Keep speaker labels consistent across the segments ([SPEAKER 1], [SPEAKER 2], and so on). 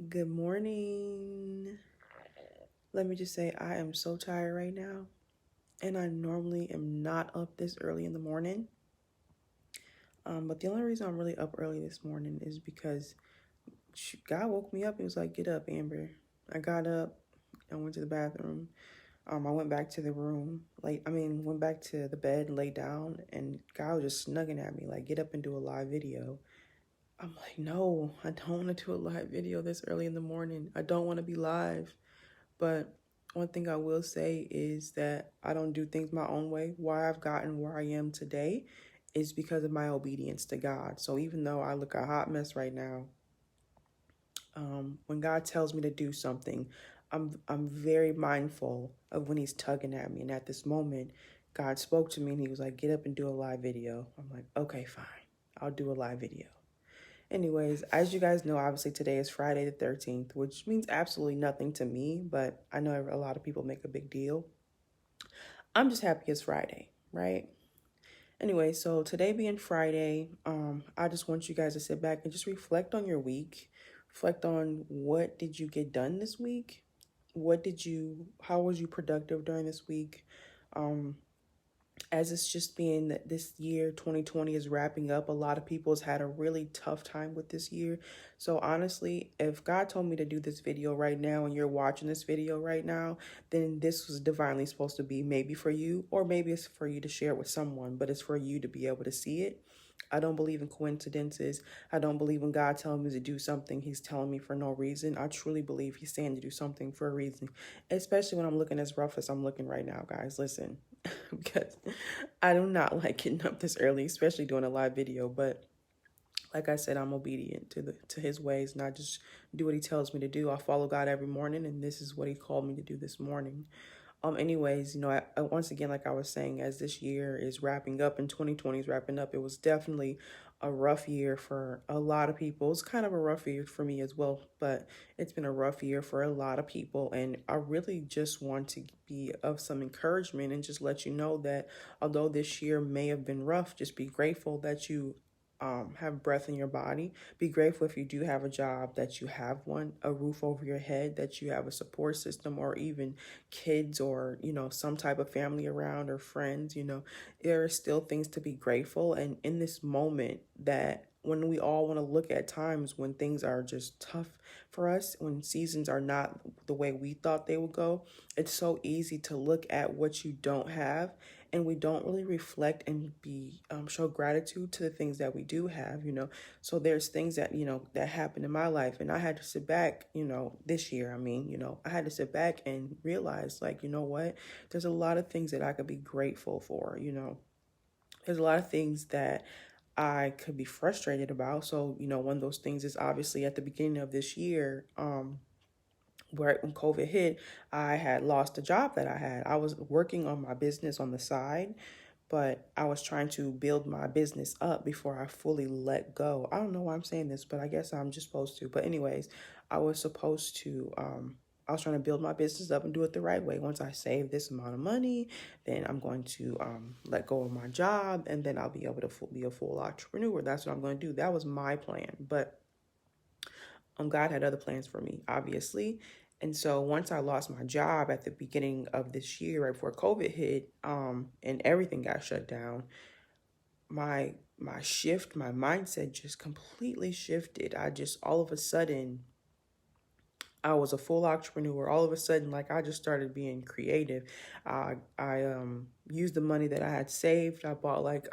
[SPEAKER 1] Good morning. Let me just say, I am so tired right now, and I normally am not up this early in the morning. But the only reason I'm really up early this morning is because God woke me up and was like, "Get up, Amber." I got up. I went to the bathroom. I went back to the room, went back to the bed, laid down, and God was just snugging at me, like, "Get up and do a live video." I'm like, "No, I don't want to do a live video this early in the morning. I don't want to be live." But one thing I will say is that I don't do things my own way. Why I've gotten where I am today is because of my obedience to God. So even though I look a hot mess right now, when God tells me to do something, I'm very mindful of when He's tugging at me. And at this moment, God spoke to me and He was like, "Get up and do a live video." I'm like, "Okay, fine. I'll do a live video." Anyways, as you guys know, obviously today is Friday the 13th, which means absolutely nothing to me, but I know a lot of people make a big deal. I'm just happy it's Friday, right? Anyway, so today being Friday, I just want you guys to sit back and just reflect on your week. Reflect on what did you get done this week? How was you productive during this week? Um, as it's just being that this year 2020 is wrapping up, a lot of people has had a really tough time with this year. So honestly, if God told me to do this video right now and you're watching this video right now, then this was divinely supposed to be maybe for you, or maybe it's for you to share with someone, but it's for you to be able to see it. I don't believe in coincidences. I don't believe when God tells me to do something, He's telling me for no reason. I truly believe He's saying to do something for a reason, especially when I'm looking as rough as I'm looking right now, guys. Listen, because I do not like getting up this early, especially doing a live video. But like I said, I'm obedient to His ways, and I just do what He tells me to do. I follow God every morning, and this is what He called me to do this morning. Anyways, once again, like I was saying, as this year is wrapping up and 2020 is wrapping up, it was definitely a rough year for a lot of people. It's kind of a rough year for me as well, but it's been a rough year for a lot of people. And I really just want to be of some encouragement and just let you know that although this year may have been rough, just be grateful that you have breath in your body. Be grateful if you do have a job, that you have one, a roof over your head, that you have a support system, or even kids, or some type of family around, or friends. There are still things to be grateful. And in this moment, that when we all want to look at times when things are just tough for us, when seasons are not the way we thought they would go, it's so easy to look at what you don't have, and we don't really reflect and be show gratitude to the things that we do have. So there's things that that happened in my life, and I had to sit back, this year. I had to sit back and realize, like, what, there's a lot of things that I could be grateful for. There's a lot of things that I could be frustrated about. So one of those things is obviously at the beginning of this year, where when COVID hit, I had lost a job that I had. I was working on my business on the side, but I was trying to build my business up before I fully let go. I don't know why I'm saying this, but I guess I'm just supposed to. But anyways, I was supposed to I was trying to build my business up and do it the right way. Once I save this amount of money, then I'm going to let go of my job, and then I'll be able to be a full entrepreneur. That's what I'm going to do. That was my plan. But God had other plans for me, obviously. And so once I lost my job at the beginning of this year, right before COVID hit, and everything got shut down, my mindset just completely shifted. I just all of a sudden I was a full entrepreneur. All of a sudden, like, I just started being creative. I used the money that I had saved. I bought like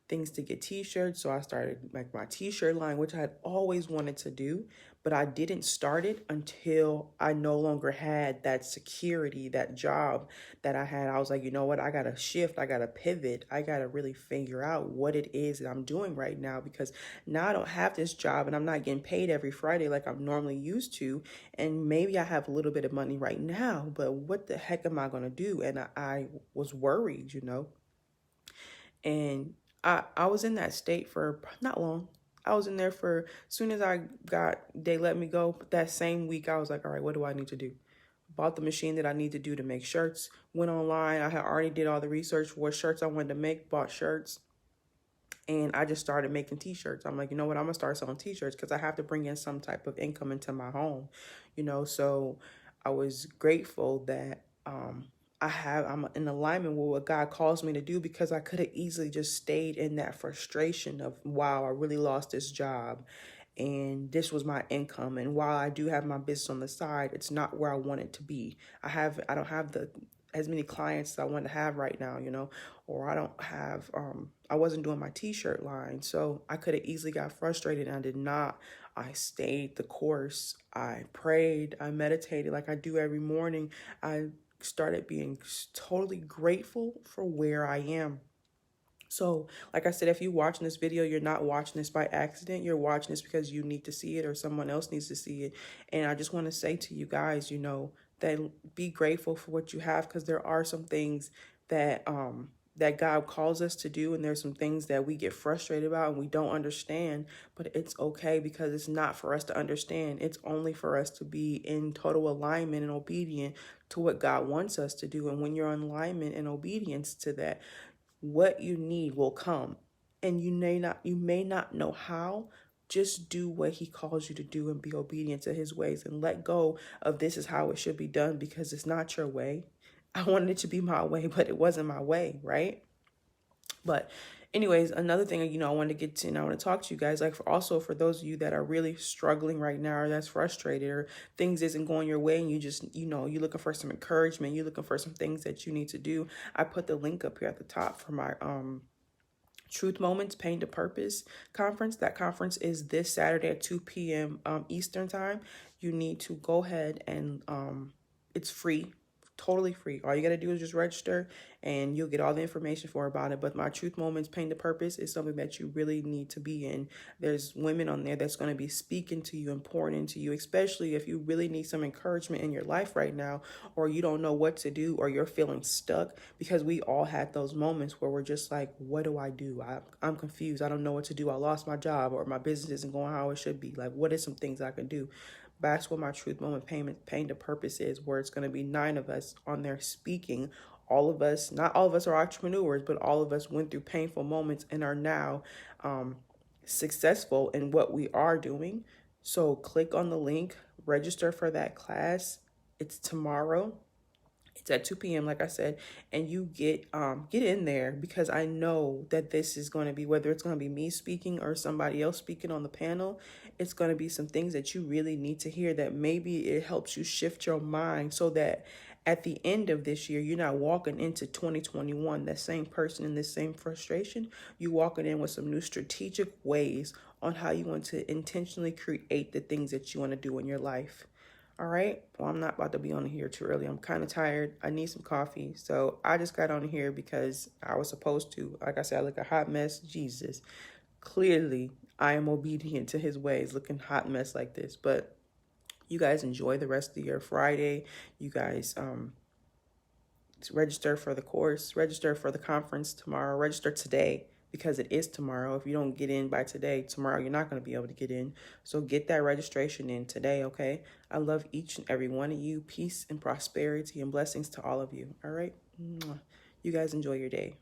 [SPEAKER 1] things to get t-shirts. So I started like my t-shirt line, which I had always wanted to do, but I didn't start it until I no longer had that security, that job that I had. I was like, you know what? I gotta shift. I gotta pivot. I gotta really figure out what it is that I'm doing right now, because now I don't have this job and I'm not getting paid every Friday like I'm normally used to. And maybe I have a little bit of money right now, but what the heck am I going to do? And I was worried, and I was in that state for not long. I was in there for, as soon as they let me go, that same week, I was like, all right, what do I need to do? Bought the machine that I need to do to make shirts, went online. I had already did all the research for what shirts I wanted to make, bought shirts, And I just started making t-shirts. I'm like, you know what, I'm gonna start selling t-shirts because I have to bring in some type of income into my home, you know. So I was grateful that I'm in alignment with what God calls me to do, because I could have easily just stayed in that frustration of, wow, I really lost this job and this was my income, and while I do have my business on the side, it's not where I want it to be. I don't have the as many clients as I want to have right now, you know, or I don't have I wasn't doing my t-shirt line. So I could have easily got frustrated, and I did not. I stayed the course. I prayed, I meditated like I do every morning. I started being totally grateful for where I am. So, like I said, if you're watching this video, you're not watching this by accident. You're watching this because you need to see it or someone else needs to see it. And I just want to say to you guys, you know, that be grateful for what you have, because there are some things that that God calls us to do, and there's some things that we get frustrated about and we don't understand, but it's okay, because it's not for us to understand. It's only for us to be in total alignment and obedient to what God wants us to do. And when you're in alignment and obedience to that, what you need will come. And you may not know how. Just do what he calls you to do and be obedient to his ways, and let go of this is how it should be done, because it's not your way. I wanted it to be my way, but it wasn't my way, right? But anyways, another thing, you know, I want to get to, and I want to talk to you guys, like, for those of you that are really struggling right now, or that's frustrated, or things isn't going your way, and you just, you know, you're looking for some encouragement, you're looking for some things that you need to do. I put the link up here at the top for my Truth Moments Pain to Purpose conference. That conference is this Saturday at 2 p.m. Eastern time. You need to go ahead and it's free, totally free. All you got to do is just register, and you'll get all the information about it. But my Truth Moments Pain to Purpose is something that you really need to be in. There's women on there that's going to be speaking to you and pouring into you, especially if you really need some encouragement in your life right now, or you don't know what to do, or you're feeling stuck, because we all had those moments where we're just like, what do I do? I'm confused. I don't know what to do. I lost my job, or my business isn't going how it should be. Like, what are some things I can do? That's what my Truth Moment Pain to Purpose is, where it's going to be 9 of us on there speaking. All of us, not all of us are entrepreneurs, but all of us went through painful moments and are now successful in what we are doing. So click on the link, register for that class. It's tomorrow. It's at 2 p.m., like I said, and you get in there, because I know that this is going to be, whether it's going to be me speaking or somebody else speaking on the panel, it's going to be some things that you really need to hear, that maybe it helps you shift your mind, so that at the end of this year, you're not walking into 2021 that same person in this same frustration. You're walking in with some new strategic ways on how you want to intentionally create the things that you want to do in your life. All right. Well, I'm not about to be on here too early. I'm kind of tired. I need some coffee. So I just got on here because I was supposed to. Like I said, I look a hot mess. Jesus. Clearly, I am obedient to his ways, looking hot mess like this. But you guys enjoy the rest of your Friday. You guys register for the course. Register for the conference tomorrow. Register today, because it is tomorrow. If you don't get in by today, tomorrow you're not going to be able to get in. So get that registration in today, okay? I love each and every one of you. Peace and prosperity and blessings to all of you, all right? You guys enjoy your day.